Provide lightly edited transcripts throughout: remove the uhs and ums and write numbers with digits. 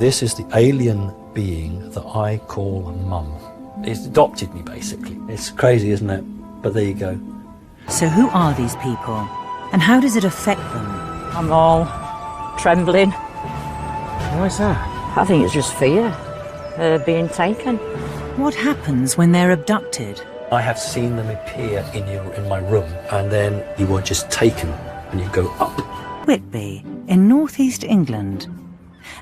This is the alien being that I call Mum. It's adopted me, basically. It's crazy, isn't it? But there you go. So who are these people, and how does it affect them? I'm all trembling. Why is that? I think it's just fear, being taken. What happens when they're abducted? I have seen them appear in my room, and then you are just taken, and you go up. Whitby, in northeast England.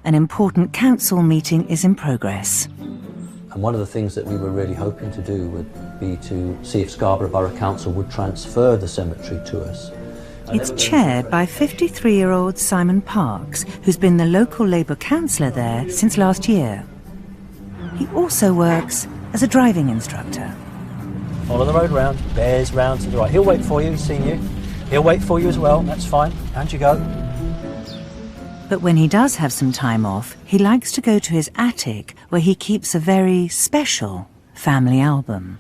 An important council meeting is in progress. And one of the things that we were really hoping to do would be to see if Scarborough Borough Council would transfer the cemetery to us. It's chaired by 53-year-old Simon Parks, who's been the local Labour councillor there since last year. He also works as a driving instructor. Follow the road round, bears round to the right. He'll wait for you, he's seen you. He'll wait for you as well, that's fine. And you go. But when he does have some time off, he likes to go to his attic, where he keeps a very special family album.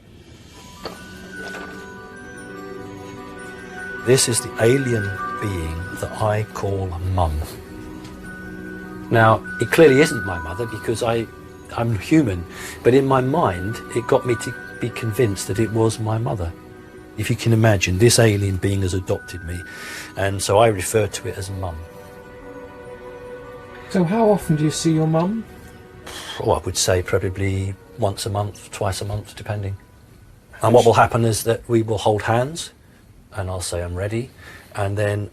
This is the alien being that I call Mum. Now, it clearly isn't my mother because I'm human, but in my mind, it got me to be convinced that it was my mother. If you can imagine, this alien being has adopted me, and so I refer to it as Mum. So how often do you see your mum? Well, I would say probably once a month, twice a month, depending. And what will happen is that we will hold hands, and I'll say I'm ready, and then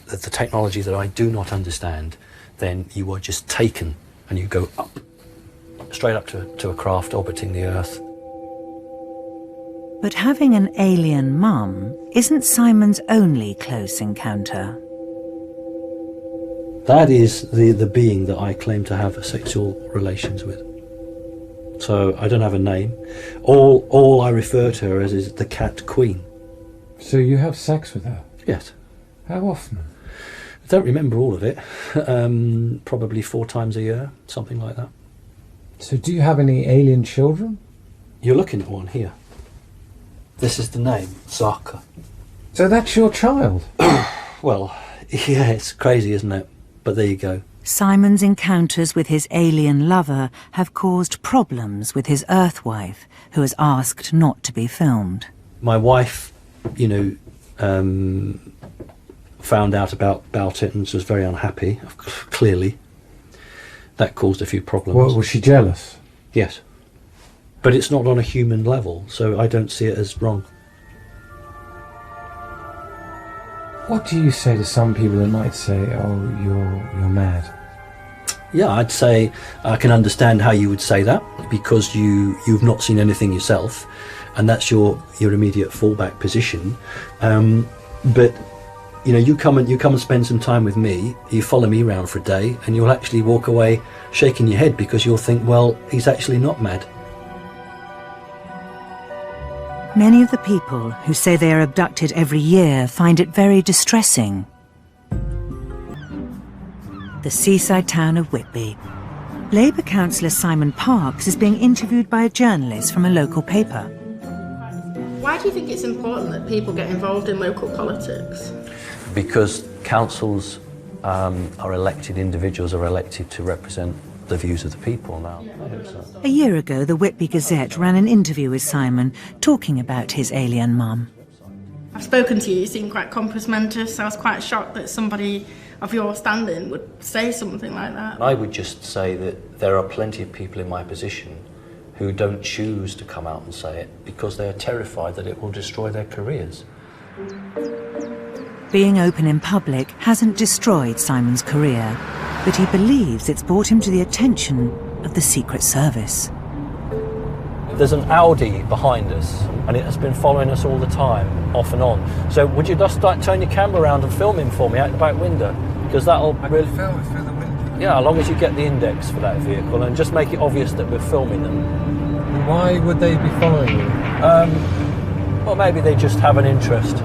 the technology that I do not understand, then you are just taken and you go up, straight up to a craft orbiting the Earth. But having an alien mum isn't Simon's only close encounter. That is the being that I claim to have sexual relations with. So I don't have a name. All I refer to her as is the Cat Queen. So you have sex with her? Yes. How often? I don't remember all of it. Probably 4 times a year, something like that. So do you have any alien children? You're looking at one here. This is the name, Zaka. So that's your child? Well, yeah, it's crazy, isn't it? But there you go. Simon's encounters with his alien lover have caused problems with his Earth wife, who has asked not to be filmed. My wife, found out about it and was very unhappy, clearly. That caused a few problems. Well, was she jealous? Yes. But it's not on a human level, so I don't see it as wrong. What do you say to some people that might say, oh, you're mad? Yeah, I'd say I can understand how you would say that, because you've not seen anything yourself, and that's your immediate fallback position. But you come and spend some time with me, you follow me around for a day, and you'll actually walk away shaking your head because you'll think, well, he's actually not mad. Many of the people who say they are abducted every year find it very distressing. The seaside town of Whitby. Labour councillor Simon Parks is being interviewed by a journalist from a local paper. Why do you think it's important that people get involved in local politics? Because councils are elected, individuals are elected to represent the views of the people now. A year ago, the Whitby Gazette ran an interview with Simon, talking about his alien mum. I've spoken to you seem quite compos mentis, so I was quite shocked that somebody of your standing would say something like that. I would just say that there are plenty of people in my position who don't choose to come out and say it because they are terrified that it will destroy their careers. Being open in public hasn't destroyed Simon's career, but he believes it's brought him to the attention of the Secret Service. There's an Audi behind us, and it has been following us all the time, off and on. So would you just turn your camera around and film him for me out the back window? Because that'll really... film it through the window? Yeah, as long as you get the index for that vehicle, and just make it obvious that we're filming them. Why would they be following you? Well, maybe they just have an interest.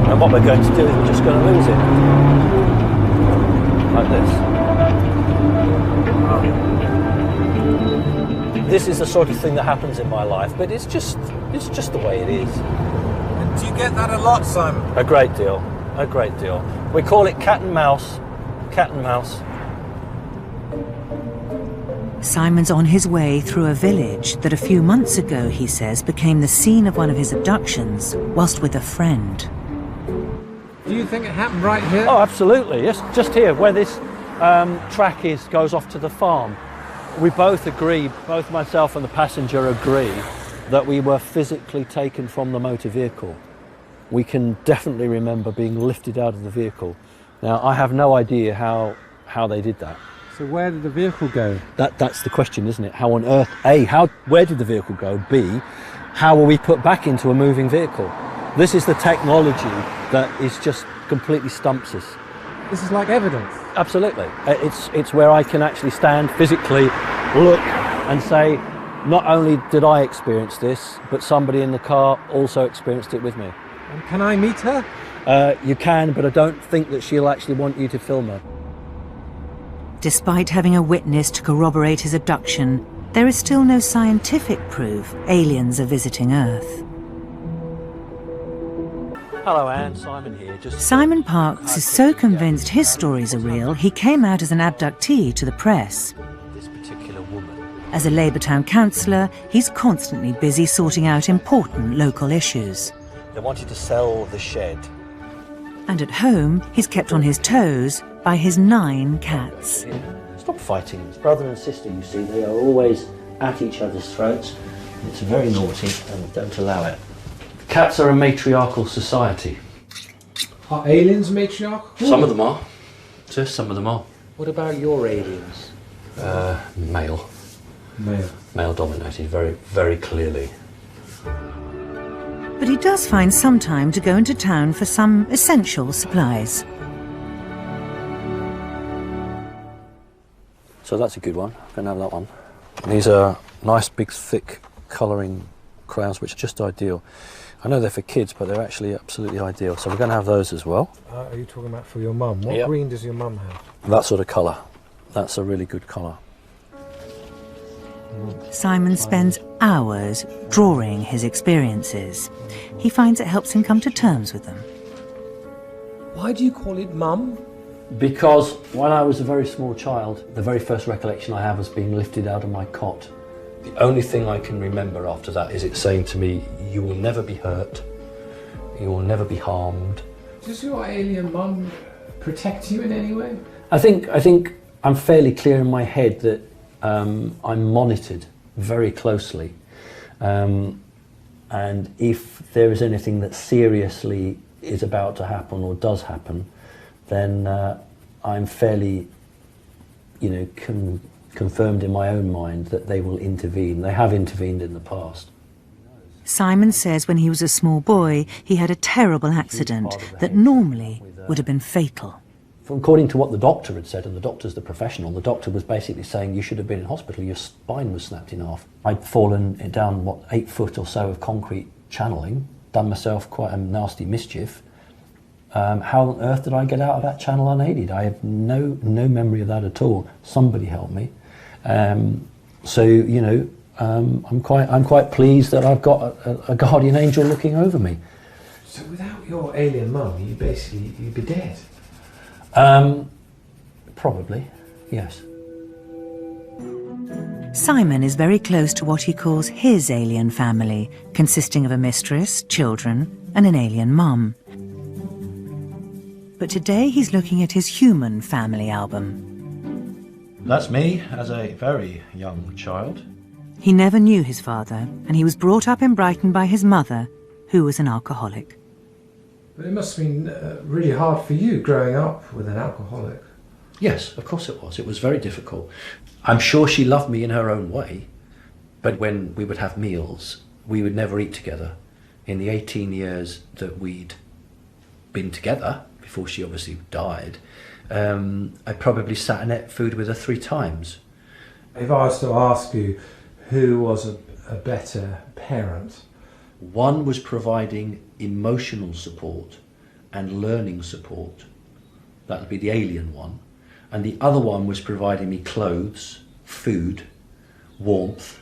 And what we're going to do is we're just going to lose it. Like this. This is the sort of thing that happens in my life, but it's just the way it is. Do you get that a lot, Simon? A great deal. A great deal. We call it cat and mouse. Cat and mouse. Simon's on his way through a village that a few months ago, he says, became the scene of one of his abductions whilst with a friend. Do you think it happened right here? Oh, absolutely. Yes, just here, where this track goes off to the farm. We both agree, both myself and the passenger agree, that we were physically taken from the motor vehicle. We can definitely remember being lifted out of the vehicle. Now, I have no idea how they did that. So where did the vehicle go? That's the question, isn't it? How on earth, where did the vehicle go? B, how were we put back into a moving vehicle? This is the technology that is just completely stumps us. This is like evidence. Absolutely. It's where I can actually stand physically, look and say, not only did I experience this, but somebody in the car also experienced it with me. And can I meet her? You can, but I don't think that she'll actually want you to film her. Despite having a witness to corroborate his abduction, there is still no scientific proof aliens are visiting Earth. Hello, Anne. Simon here. Simon Parks is so convinced his stories are real, he came out as an abductee to the press. This particular woman. As a Labour town councillor, he's constantly busy sorting out important local issues. They wanted to sell the shed. And at home, he's kept on his toes by his 9 cats. Stop fighting. It's brother and sister, you see. They are always at each other's throats. It's very naughty and don't allow it. Cats are a matriarchal society. Are aliens matriarchal? Some of them are. Just some of them are. What about your aliens? Male. Male. Male dominated, very, very clearly. But he does find some time to go into town for some essential supplies. So that's a good one. I'm going to have that one. These are nice, big, thick colouring crayons, which are just ideal. I know they're for kids, but they're actually absolutely ideal. So we're going to have those as well. Are you talking about for your mum? What Yep. green does your mum have? That sort of colour. That's a really good colour. Simon spends hours drawing his experiences. He finds it helps him come to terms with them. Why do you call it mum? Because when I was a very small child, the very first recollection I have was being lifted out of my cot. The only thing I can remember after that is it saying to me, you will never be hurt, you will never be harmed. Does your alien mum protect you in any way? I think I'm fairly clear in my head that I'm monitored very closely. And if there is anything that seriously is about to happen or does happen, then I'm fairly, confirmed in my own mind that they will intervene. They have intervened in the past. Simon says when he was a small boy, he had a terrible accident that normally would have been fatal. According to what the doctor had said, and the doctor's the professional, the doctor was basically saying you should have been in hospital, your spine was snapped in half. I'd fallen down, 8 foot or so of concrete channeling, done myself quite a nasty mischief. How on earth did I get out of that channel unaided? I have no memory of that at all. Somebody helped me. I'm quite pleased that I've got a guardian angel looking over me. So without your alien mum, you'd be dead? Probably, yes. Simon is very close to what he calls his alien family, consisting of a mistress, children, and an alien mum. But today he's looking at his human family album. That's me as a very young child. He never knew his father, and he was brought up in Brighton by his mother, who was an alcoholic. But it must have been really hard for you growing up with an alcoholic. Yes, of course it was. It was very difficult. I'm sure she loved me in her own way, but when we would have meals, we would never eat together. In the 18 years that we'd been together, before she obviously died, I probably sat and ate food with her 3 times. If I was to ask you who was a better parent? One was providing emotional support and learning support. That would be the alien one. And the other one was providing me clothes, food, warmth.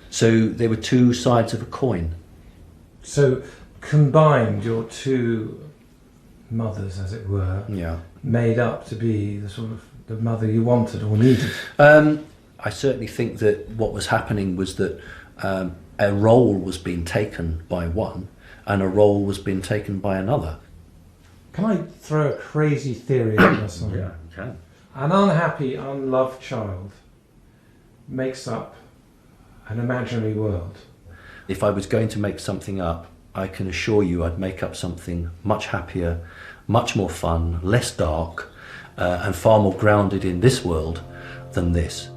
So there were 2 sides of a coin. So combined, your 2 mothers, as it were, Yeah. made up to be the sort of the mother you wanted or needed? I certainly think that what was happening was that a role was being taken by one and a role was being taken by another. Can I throw a crazy theory at this one? you can. An unhappy, unloved child makes up an imaginary world. If I was going to make something up, I can assure you I'd make up something much happier, much more fun, less dark, and far more grounded in this world than this.